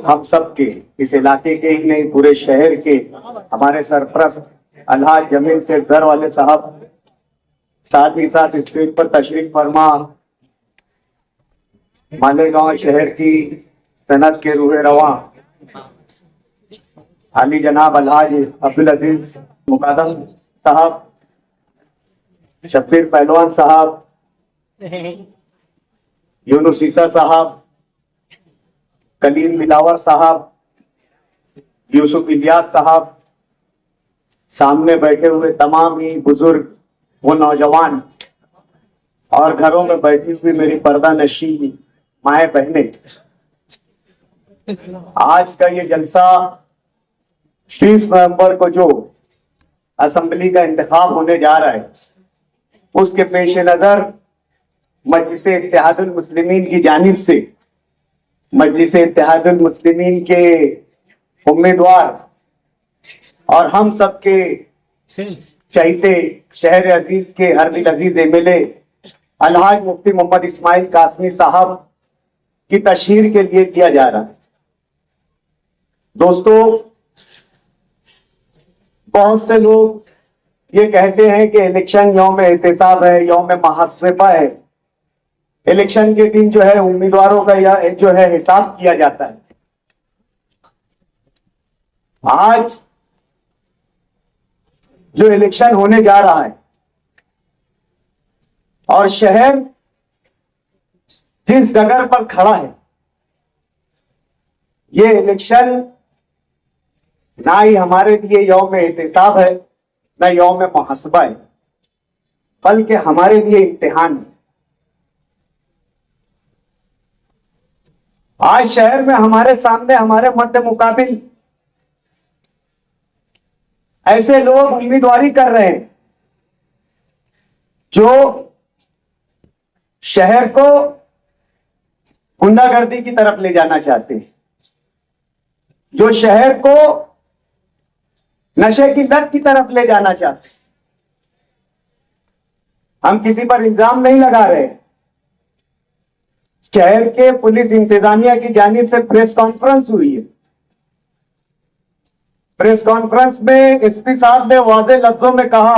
हम सब के, इस इलाके के ही नहीं पूरे शहर के हमारे सरप्रस्त अलहाज जमील से जर वाले साहब, साथ ही साथ स्क्रीन पर तशरीफ फरमा मालेगांव शहर की सनत के रूहे रवा अली जनाब अलहाज अब्दुल अजीज मुकादम साहब, शब्बीर पहलवान साहब, यूनुस ईसा साहब, कलीम बिलावर साहब, यूसुफ इलियास साहब, सामने बैठे हुए तमाम ही बुजुर्ग, वो नौजवान और घरों में बैठी हुई मेरी पर्दा नशी माए बहने, आज का ये जलसा 30 नवंबर को जो असेंबली का इंतखाब होने जा रहा है, उसके पेश नजर मजलिस इत्तेहादुल मुस्लिमीन की जानिब से मजलिस इत्तेहादुल मुस्लिमीन के उम्मीदवार और हम सब के चहीते शहर अजीज के हर दिल अजीज एमएलए अलहाज मुफ्ती मोहम्मद इस्माइल कासमी साहब की तशहीर के लिए किया जा रहा है। दोस्तों, बहुत से लोग ये कहते हैं कि इलेक्शन यौम एहतिसाब है, यौम मुहासबा है। इलेक्शन के दिन जो है उम्मीदवारों का या जो है हिसाब किया जाता है। आज जो इलेक्शन होने जा रहा है और शहर जिस डगर पर खड़ा है, ये इलेक्शन ना ही हमारे लिए यौम एहतिसाब है, ना यौम मुहासबा है, बल्कि हमारे लिए इम्तिहान है। आज शहर में हमारे सामने, हमारे मध्य मुकाबिल ऐसे लोग उम्मीदवारी कर रहे हैं जो शहर को गुंडागर्दी की तरफ ले जाना चाहते हैं, जो शहर को नशे की लत की तरफ ले जाना चाहते हैं। हम किसी पर इल्जाम नहीं लगा रहे। शहर के पुलिस इंतजामिया की जानिब से प्रेस कॉन्फ्रेंस हुई है। प्रेस कॉन्फ्रेंस में एसपी साहब ने वाज़ेह लफ्जों में कहा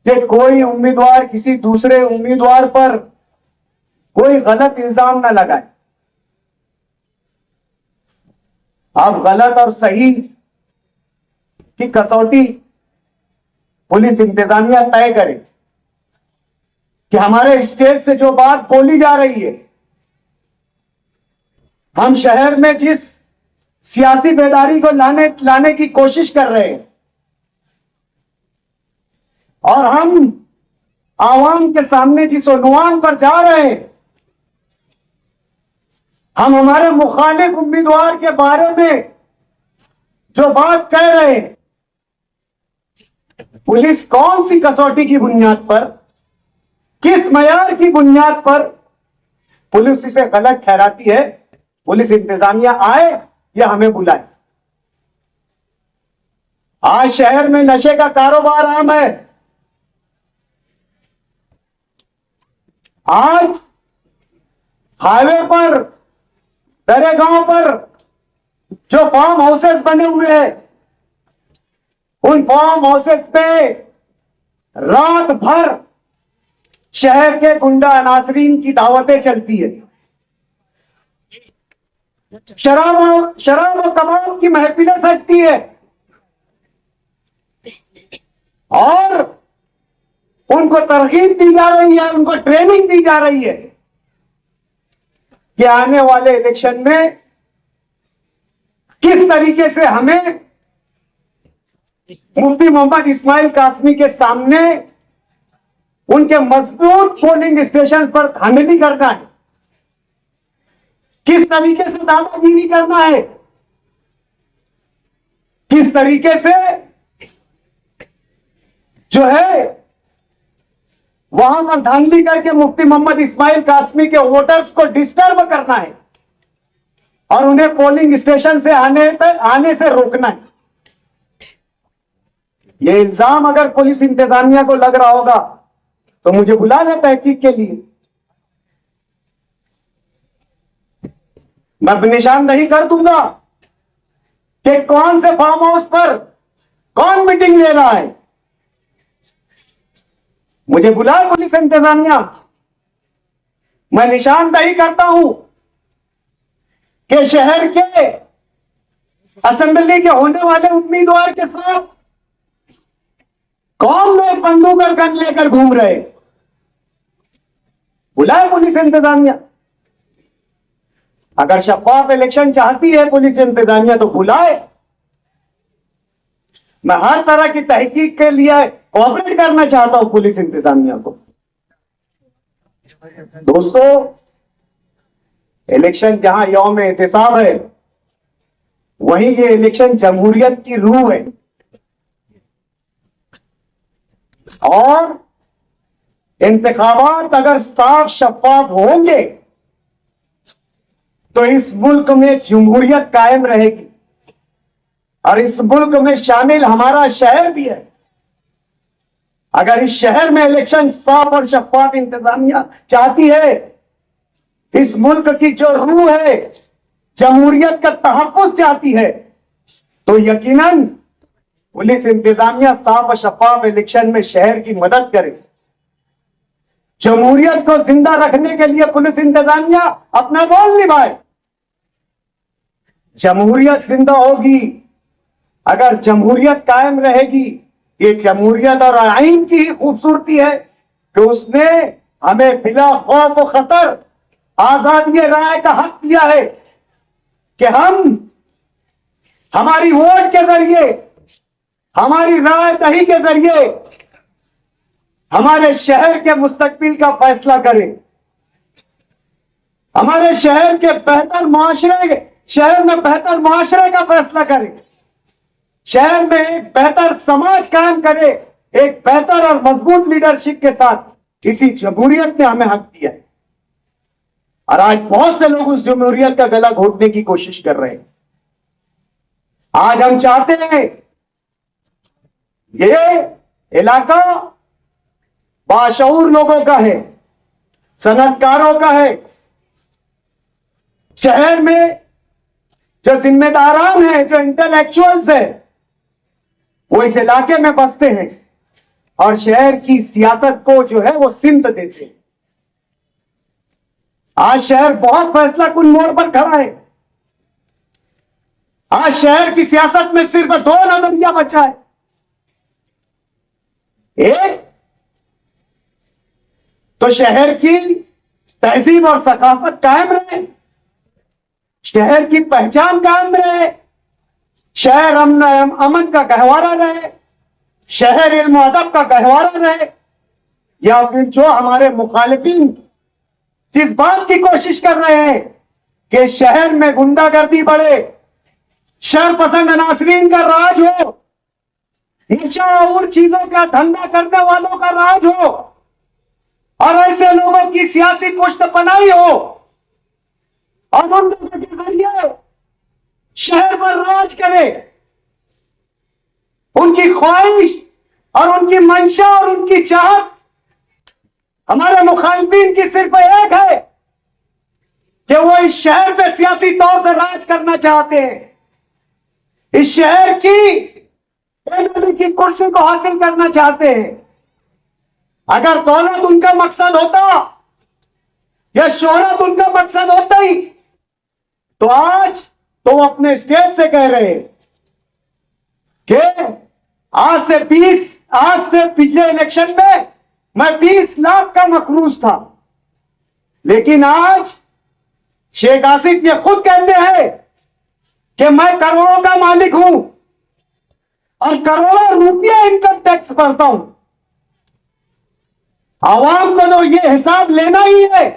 कि कोई उम्मीदवार किसी दूसरे उम्मीदवार पर कोई गलत इल्जाम न लगाए। अब गलत और सही की कसौटी पुलिस इंतजामिया तय करे कि हमारे स्टेज से जो बात बोली जा रही है, हम शहर में जिस सियासी बेदारी को लाने की कोशिश कर रहे हैं और हम आवाम के सामने जिस उन्वान पर जा रहे हैं, हम हमारे मुखालिफ उम्मीदवार के बारे में जो बात कह रहे हैं, पुलिस कौन सी कसौटी की बुनियाद पर, किस मयार की बुनियाद पर पुलिस इसे गलत ठहराती है। पुलिस इंतजामिया आए या हमें बुलाए। आज शहर में नशे का कारोबार आम है। आज हाईवे पर, दरेगांव पर जो फार्म हाउसेस बने हुए हैं, उन फार्म हाउसेस पे रात भर शहर के गुंडा अनासरीन की दावतें चलती है। शराब और कबाब की महफिलें सजती है और उनको तरगीब दी जा रही है, उनको ट्रेनिंग दी जा रही है कि आने वाले इलेक्शन में किस तरीके से हमें मुफ्ती मोहम्मद इस्माइल कासमी के सामने उनके मजबूत पोलिंग स्टेशन पर धांधली करना है, किस तरीके से दादागिरी करना है, किस तरीके से जो है वहां पर धांधली करके मुफ्ती मोहम्मद इस्माइल कासमी के वोटर्स को डिस्टर्ब करना है और उन्हें पोलिंग स्टेशन से आने से रोकना है। यह इल्जाम अगर पुलिस इंतजामिया को लग रहा होगा तो मुझे बुला ले तहकीक के लिए। मैं निशानदही कर दूंगा कि कौन से फार्म हाउस पर कौन मीटिंग ले रहा है। मुझे बुलाए पुलिस इंतजामिया, मैं निशानदही करता हूं कि शहर के असेंबली के होने वाले उम्मीदवार के साथ कौन लोग बंदूक और गन लेकर घूम रहे। बुलाए पुलिस इंतजामिया। अगर शफाफ इलेक्शन चाहती है पुलिस इंतजामिया तो बुलाए। मैं हर तरह की तहकीक के लिए कोऑपरेट करना चाहता हूं पुलिस इंतजामिया को। दोस्तों, इलेक्शन जहां यौम एहतिसाब है, वहीं ये इलेक्शन जमहूरियत की रूह है। और इंतखाबात अगर साफ शफाफ होंगे तो इस मुल्क में जमहूरियत कायम रहेगी। और इस मुल्क में शामिल हमारा शहर भी है। अगर इस शहर में इलेक्शन साफ और शफाफ इंतजामिया चाहती है, इस मुल्क की जो रूह है जमहूरियत का तहफ़्फ़ुज़ चाहती है, तो यकीनन पुलिस इंतजामिया साफ और शफाफ इलेक्शन में शहर की मदद करे। जमहूरियत को जिंदा रखने के लिए पुलिस इंतजामिया अपना रोल निभाए। जमहूरियत जिंदा होगी, अगर जमहूरियत कायम रहेगी। ये जमहूरियत और आइन की ही खूबसूरती है कि उसने हमें बिला खौफ व खतर आजादी राय का हक दिया है कि हम हमारी वोट के जरिए, हमारी राय दही के जरिए हमारे शहर के मुस्तकबिल का फैसला करें। हमारे शहर के बेहतर मुआशरे, शहर में बेहतर मुआशरे का फैसला करें। शहर में एक बेहतर समाज कायम करे, एक बेहतर और मजबूत लीडरशिप के साथ। इसी जमहूरियत ने हमें हक दिया है। और आज बहुत से लोग उस जमहूरियत का गला घोटने की कोशिश कर रहे हैं। आज हम चाहते हैं ये इलाका बाशऊर लोगों का है, सनतकारों का है। शहर में जो जिम्मेदारान हैं, जो इंटेलेक्चुअल्स हैं, वो इस इलाके में बसते हैं और शहर की सियासत को जो है वो सिमत देते हैं। आज शहर बहुत फैसला कुन मोड़ पर खड़ा है। आज शहर की सियासत में सिर्फ दो नजरिया बचा है। एक तो शहर की तहजीब और सकाफत कायम रहे, शहर की पहचान कायम रहे, शहर अमन का गहवारा रहे, शहर इल्म अदब का गहवारा रहे। या फिर जो हमारे मुखालिफिन जिस बात की कोशिश कर रहे हैं कि शहर में गुंडागर्दी बढ़े, शहर पसंद नासरीन का राज हो, नशा और चीजों का धंधा करने वालों का राज हो और ऐसे लोगों की सियासी पुष्ट पनाही हो और उन लोगों के जरिए शहर पर राज करे। उनकी ख्वाहिश और उनकी मंशा और उनकी चाहत हमारे मुखालिफिन की सिर्फ एक है कि वो इस शहर पे सियासी तौर से राज करना चाहते हैं। इस शहर की एमएलए की कुर्सी को हासिल करना चाहते हैं। अगर दौलत उनका मकसद होता या शोहरत उनका मकसद होता ही तो आज तो वो अपने स्टेज से कह रहे हैं कि आज से पिछले इलेक्शन में मैं 20 लाख का मकरूज था, लेकिन आज शेख आसिफ ये खुद कहते हैं कि मैं करोड़ों का मालिक हूं और करोड़ों रुपये इनकम टैक्स भरता हूं। आवाम को तो ये हिसाब लेना ही है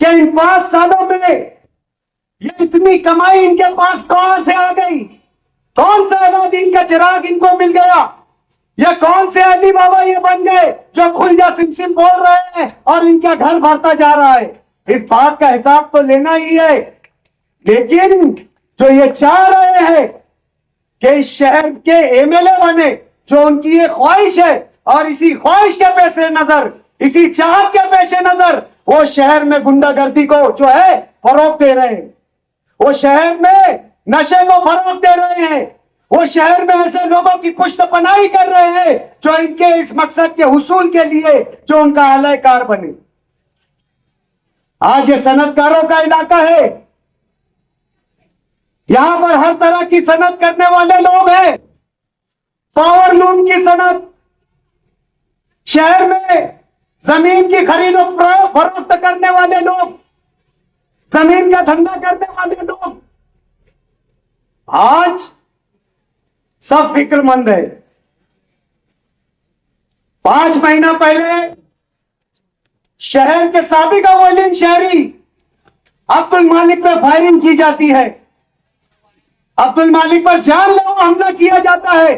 कि इन 5 सालों में ये इतनी कमाई इनके पास कहां से आ गई, कौन सा अलादीन का चिराग इनको मिल गया, ये कौन से अली बाबा ये बन गए जो खुलजा सिमसिम बोल रहे हैं और इनका घर भरता जा रहा है। इस बात का हिसाब तो लेना ही है। लेकिन जो ये चाह रहे हैं कि इस शहर के एमएलए बने, जो उनकी ये ख्वाहिश है और इसी ख्वाहिश के पेश नजर, इसी चाहत के पेश नजर वो शहर में गुंडागर्दी को जो है फरोग दे रहे हैं। वो शहर में नशे को फरोग दे रहे हैं, वो शहर में ऐसे लोगों की पुष्टपनाही कर रहे हैं जो इनके इस मकसद के हुसूल के लिए जो उनका आलयकार बने। आज ये सनतकारों का इलाका है, यहां पर हर तरह की सनत करने वाले लोग हैं। पावर लूम की सनत, शहर में जमीन की खरीद और फरोख्त करने वाले लोग, जमीन का धंधा करने वाले लोग आज सब फिक्रमंद है। 5 महीना पहले शहर के साबिक अव्वलीन शहरी अब्दुल मालिक पर फायरिंग की जाती है, अब्दुल मालिक पर जानलेवा हमला किया जाता है।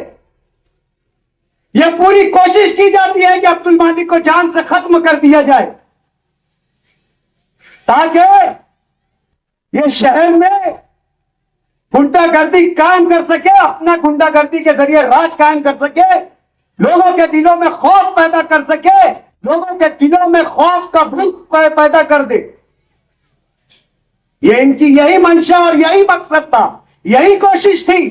यह पूरी कोशिश की जाती है कि अब्दुल मालिक को जान से खत्म कर दिया जाए ताकि यह शहर में गुंडागर्दी कायम कर सके, अपना गुंडागर्दी के जरिए राज कायम कर सके, लोगों के दिलों में खौफ पैदा कर सके, लोगों के दिलों में खौफ का भूत पैदा कर दे। ये इनकी यही मंशा और यही मकसद था, यही कोशिश थी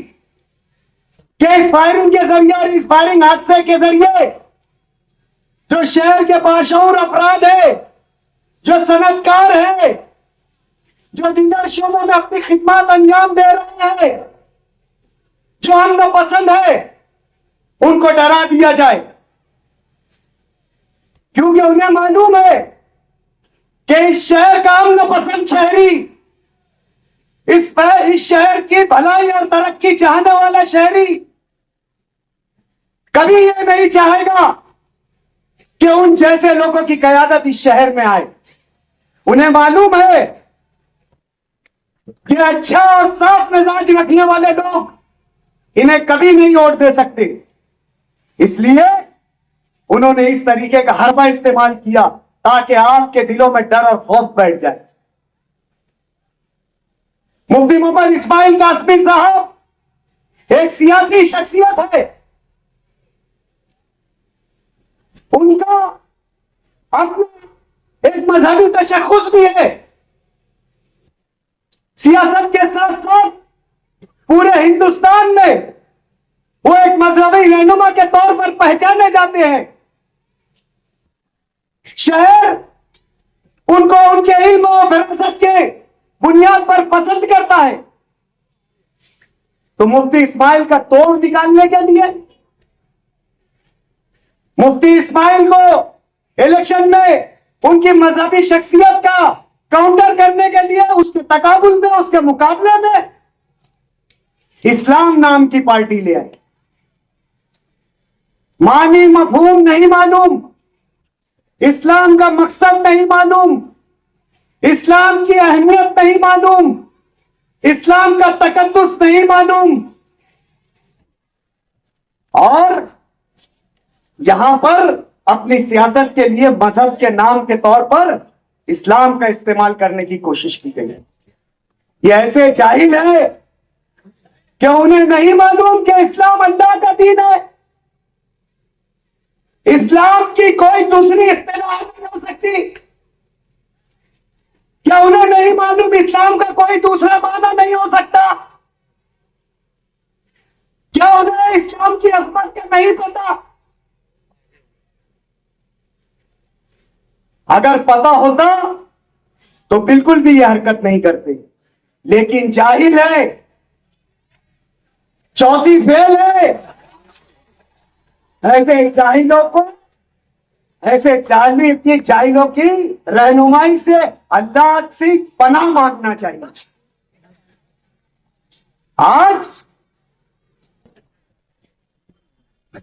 कि इस फायरिंग के जरिए, इस फायरिंग हादसे के जरिए जो शहर के बाशऊर अफराद है, जो सनतकार है, जो दीगर शोबों में अपनी खिदमत अंजाम दे रहे हैं, जो अमन पसंद है, उनको डरा दिया जाए। क्योंकि उन्हें मालूम है कि इस शहर का अमन पसंद शहरी, इस शहर की भलाई और तरक्की चाहने वाला शहरी कभी यह नहीं चाहेगा कि उन जैसे लोगों की क़यादत इस शहर में आए। उन्हें मालूम है कि अच्छा और साफ मिजाज रखने वाले लोग इन्हें कभी नहीं वोट दे सकते, इसलिए उन्होंने इस तरीके का हरबा इस्तेमाल किया ताकि आपके दिलों में डर और खौफ बैठ जाए। मुफ्ती मोहम्मद इस्माइल कासमी साहब एक सियासी शख्सियत है, उनका अपना एक मजहबी तशख्खुस भी है। सियासत के साथ साथ पूरे हिंदुस्तान में वो एक मजहबी रहनुमा के तौर पर पहचाने जाते हैं। शहर उनको उनके इल्म और फिरासत के बुनियाद पर पसंद करता है। तो मुफ्ती इस्माइल का तोड़ निकालने के लिए, मुफ्ती इस्माइल को इलेक्शन में उनकी मजहबी शख्सियत का काउंटर करने के लिए, उसके तकाबुल में, उसके मुकाबले में इस्लाम नाम की पार्टी ले आई। मानी मफहूम नहीं मालूम, इस्लाम का मकसद नहीं मालूम, इस्लाम की अहमियत नहीं मालूम, इस्लाम का तकद्दुस नहीं मालूम, और यहां पर अपनी सियासत के लिए मजहब के नाम के तौर पर इस्लाम का इस्तेमाल करने की कोशिश की गई है। ये ऐसे जाहिल है कि उन्हें नहीं मालूम कि इस्लाम अल्लाह का दीन है। इस्लाम की कोई दूसरी इस्तिलाह नहीं हो सकती। क्या उन्हें नहीं मालूम इस्लाम का कोई दूसरा माना नहीं हो सकता? क्या उन्हें इस्लाम की अजमत का नहीं पता? अगर पता होता तो बिल्कुल भी यह हरकत नहीं करते, लेकिन जाहिल है, चौथी फेल है। ऐसे जाहिलों की रहनुमाई से अल्लाह से पनाह मांगना चाहिए। आज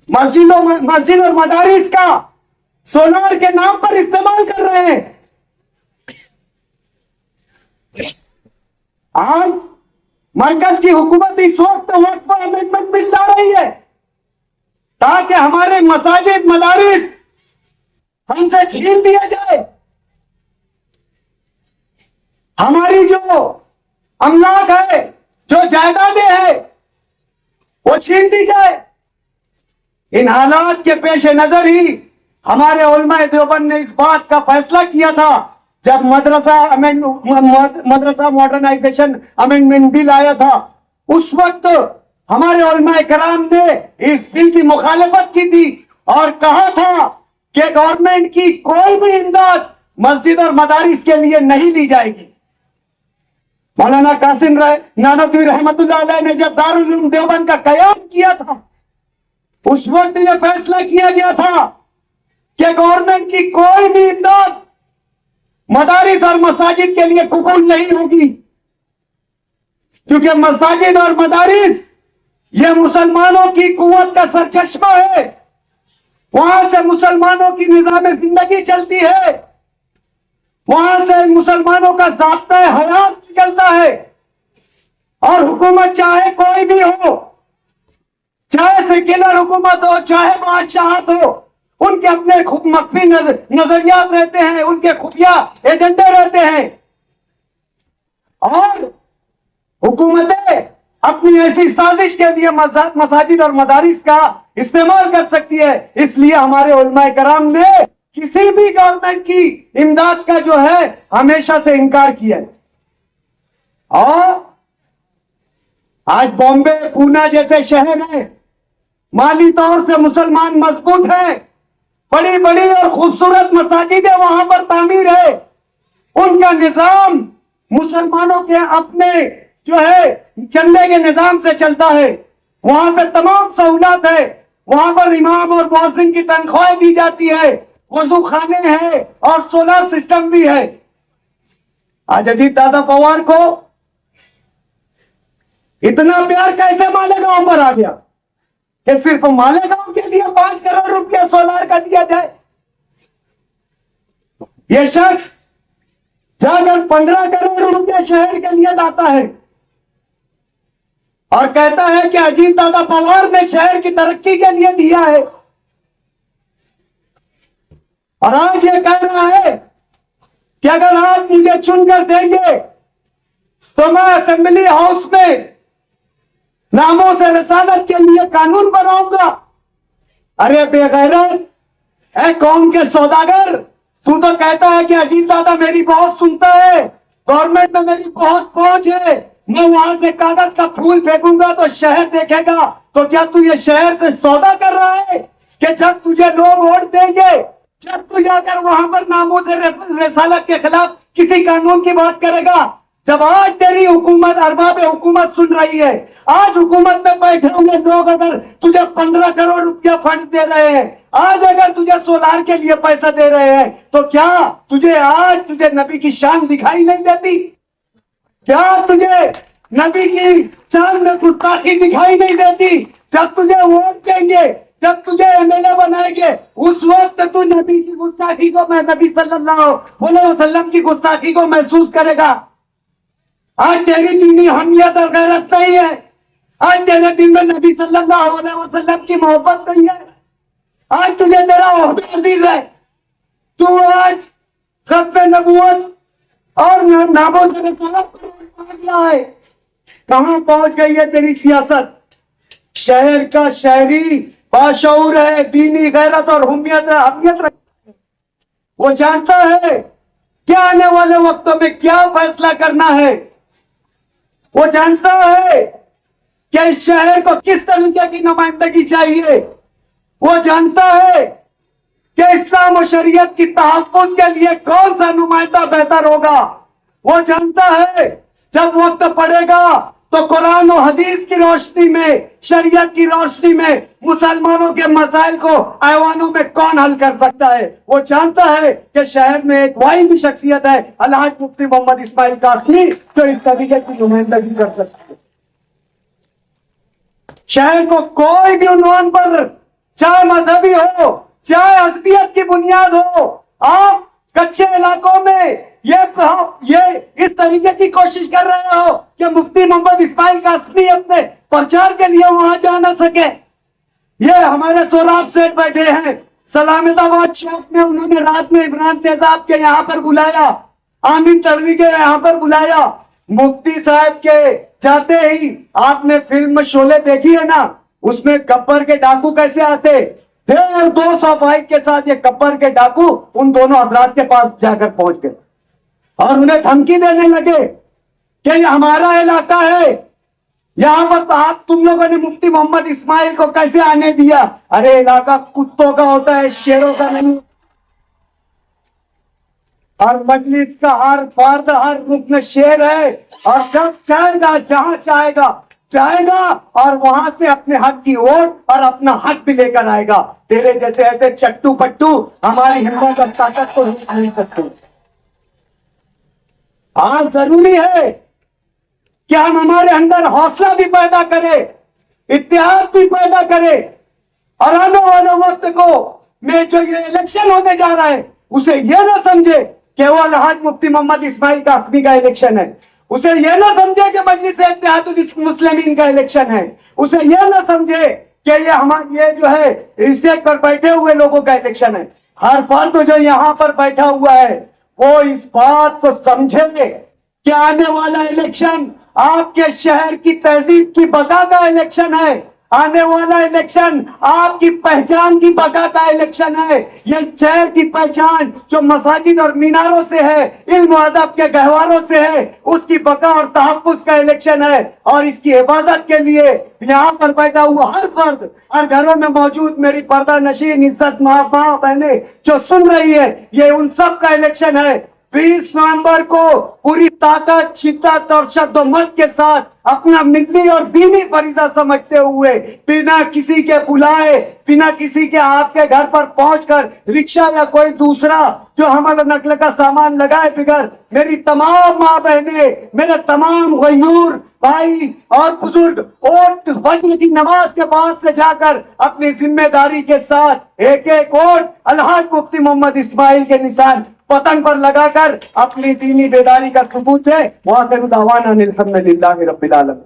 मस्जिद और मदारिस का सोनार के नाम पर इस्तेमाल कर रहे हैं। आज मरकज की हुकूमत इस वक्त वक्फ अमेंडमेंट बिल ला रही है ताकि हमारे मसाजिद मदारिस हमसे छीन लिया जाए, हमारी जो अमलाक है, जो जायदादें हैं, वो छीन ली जाए। इन हालात के पेश नजर ही हमारे उलमा देवबंद ने इस बात का फैसला किया था, जब मदरसा मॉडर्नाइजेशन अमेंडमेंट बिल आया था, उस वक्त हमारे उलमाए कराम ने इस बिल की मुखालफत की थी और कहा था कि गवर्नमेंट की कोई भी इमदाद मस्जिद और मदारिस के लिए नहीं ली जाएगी। मौलाना कासिम नानवी रहमतुल्लाह अलैह ने जब दारुल उलूम देवबंद का कयाम किया था, उस वक्त यह फैसला किया गया था कि गवर्नमेंट की कोई भी इमदाद मदारिस और मसाजिद के लिए कबूल नहीं होगी, क्योंकि मसाजिद और मदारिस ये मुसलमानों की कुव्वत का सरचश्मा है। वहां से मुसलमानों की निजाम जिंदगी चलती है, वहां से मुसलमानों का ज़ाब्ता हयात निकलता है। और हुकूमत चाहे कोई भी हो, चाहे सेक्युलर हुकूमत हो, चाहे बादशाहत हो, उनके अपने खुद मख्फी नजरियात रहते हैं, उनके खुफिया एजेंडे रहते हैं और हुकूमतें अपनी ऐसी साजिश के लिए मसाजिद और मदारिस का इस्तेमाल कर सकती है। इसलिए हमारे उलमाए कराम ने किसी भी गवर्नमेंट की इमदाद का जो है हमेशा से इनकार किया है। और आज बॉम्बे, पूना जैसे शहर हैं, माली तौर से मुसलमान मजबूत हैं, बड़ी बड़ी और खूबसूरत मसाजिदें वहां पर तामीर है, उनका निजाम मुसलमानों के अपने जो है चंदे के निजाम से चलता है। वहां पे तमाम सहूलत है, वहां पर इमाम और मुअज्जिन की तनख्वाहें दी जाती है, वजू खाने हैं और सोलर सिस्टम भी है। आज अजीत दादा पवार को इतना प्यार कैसे मालेगांव पर आ गया कि सिर्फ मालेगांव के लिए 5 करोड़ रुपया सोलार का दिया जाए? यह शख्स जाकर 15 करोड़ रुपया शहर के लिए लाता है और कहता है कि अजीत दादा पवार ने शहर की तरक्की के लिए दिया है। और आज ये कह रहा है कि अगर आप मुझे चुनकर देंगे तो मैं असेंबली हाउस में नामों से रसालत के लिए कानून बनाऊंगा। अरे बेगैरत, है कौम के सौदागर, तू तो कहता है कि अजीत दादा मेरी बहुत सुनता है, गवर्नमेंट में मेरी बहुत पहुंच है, मैं वहां से कागज का फूल फेंकूंगा तो शहर देखेगा। तो क्या तू ये शहर से सौदा कर रहा है कि जब तुझे लोग वोट देंगे, जब तू जाकर वहां पर नामों से रसालत के खिलाफ किसी कानून की बात करेगा? जब आज तेरी हुकूमत, अरबाब हुकूमत सुन रही है, आज हुकूमत में बैठे हुए लोग अगर तुझे 15 करोड़ रुपया फंड दे रहे हैं, आज अगर तुझे सोलार के लिए पैसा दे रहे हैं, तो क्या तुझे नबी की शान दिखाई नहीं देती? क्या तुझे नबी की शान में गुस्ताखी दिखाई नहीं देती? जब तुझे वोट देंगे, जब तुझे एमएलए बनाएंगे, उस वक्त तू नबी की गुस्ताखी को, मैं नबी सल्लल्लाहु अलैहि वसल्लम की गुस्ताखी को महसूस करेगा। आज तेरी दीनी हमियत और गैरत नहीं है, आज तेरे दिल में नबी सल्लल्लाहु अलैहि वसल्लम की मोहब्बत नहीं है, आज तुझे तेरा ओहदा अजीज है, तू आज खत्म नबूवत और नामों से रसालत है। कहां पहुंच गई है तेरी सियासत? शहर का शहरी बाशऊर है, दीनी गैरत और हमियत रखता है। वो जानता है क्या आने वाले वक्तों में क्या फैसला करना है, वो जानता है कि इस शहर को किस तरीके की नुमाइंदगी चाहिए, वो जानता है कि इस्लाम और शरीयत की तहफ्फुज़ के लिए कौन सा नुमाइंदा बेहतर होगा। वो जानता है जब वक्त पड़ेगा तो कुरान और हदीस की रोशनी में, शरीयत की रोशनी में मुसलमानों के मसाइल को ऐवानों में कौन हल कर सकता है। वो जानता है कि शहर में एक वाहिद शख्सियत है, अलहाज मुफ्ती मोहम्मद इस्माइल कासमी, जो इस तरीके की नुमाइंदगी कर सकते हैं। शहर को कोई भी उन्वान पर, चाहे मजहबी हो, चाहे हस्बियत की बुनियाद हो, आप कच्चे इलाकों में ये इस तरीके की कोशिश कर रहे हो कि मुफ्ती मोहम्मद इस्माइल कासमी अपने प्रचार के लिए वहां जा ना सके। ये हमारे सोराब सेठ बैठे हैं सलामताबाद चौक में, उन्होंने रात में इमरान तेजाब के यहाँ पर बुलाया, आमिर तड़वी के यहाँ पर बुलाया। मुफ्ती साहब के जाते ही, आपने फिल्म शोले देखी है ना, उसमें गब्बर के डाकू कैसे आते, फिर 200 बाइक के साथ ये गब्बर के डाकू उन दोनों हजरात के पास जाकर पहुंच गए। और उन्हें धमकी देने लगे कि ये हमारा इलाका है, यहां पर तो आप तुम लोगों ने मुफ्ती मोहम्मद इस्माइल को कैसे आने दिया? अरे इलाका कुत्तों का होता है, शेरों का नहीं। और मजलिस का हर फर्द हर रुकन शेर है, और जब चाहेगा जहां चाहेगा और वहां से अपने हक की वोट और अपना हक भी लेकर आएगा। तेरे जैसे ऐसे चट्टू पट्टू हमारी हिम्मत और ताकत को नहीं सकते। हाँ, जरूरी है कि हम हमारे अंदर हौसला भी पैदा करें, इत्तेहाद भी पैदा करें, और आने वाले वक्त को में जो ये इलेक्शन होने जा रहा है उसे यह ना समझे केवल हाज मुफ्ती मोहम्मद इस्माइल कासमी का इलेक्शन है, उसे यह ना समझे कि मजलिस इत्तेहादुल मुस्लिमीन का इलेक्शन है, उसे यह ना समझे कि ये जो है स्टेज पर बैठे हुए लोगों का इलेक्शन है। हर फर्द जो यहां पर बैठा हुआ है वो इस बात को समझे कि आने वाला इलेक्शन आपके शहर की तहजीब की बका का इलेक्शन है, आने वाला इलेक्शन आपकी पहचान की बका का इलेक्शन है। ये शहर की पहचान जो मसाजिद और मीनारों से है, इल्म और अदब के गहवारों से है, उसकी बका और तहफ्फुज का इलेक्शन है। और इसकी हिफाजत के लिए यहाँ पर बैठा हुआ हर फर्द और घरों में मौजूद मेरी पर्दा नशीन इज्जत माँ बहने जो सुन रही है, ये उन सब का इलेक्शन है। 20 नवंबर को पूरी ताकत, शिद्दत और शद्दोमत के साथ अपना मिल्ली और दीनी फरीजा समझते हुए बिना किसी के बुलाए, बिना किसी के आपके घर पर पहुंचकर रिक्शा या कोई दूसरा जो हमल नकल का सामान लगाए बिगर मेरी तमाम माँ बहने, मेरे तमाम गयूर भाई और बुजुर्ग वोट फज्र की नमाज के बाद से जाकर अपनी जिम्मेदारी के साथ एक एक वोट अलहाज मुफ्ती मोहम्मद इस्माइल के निशान पतंग पर लगाकर अपनी दीनी बेदारी का सबूत है। वहां के दावाना अल्हम्दुलिल्लाह रब्बिल आलमीन।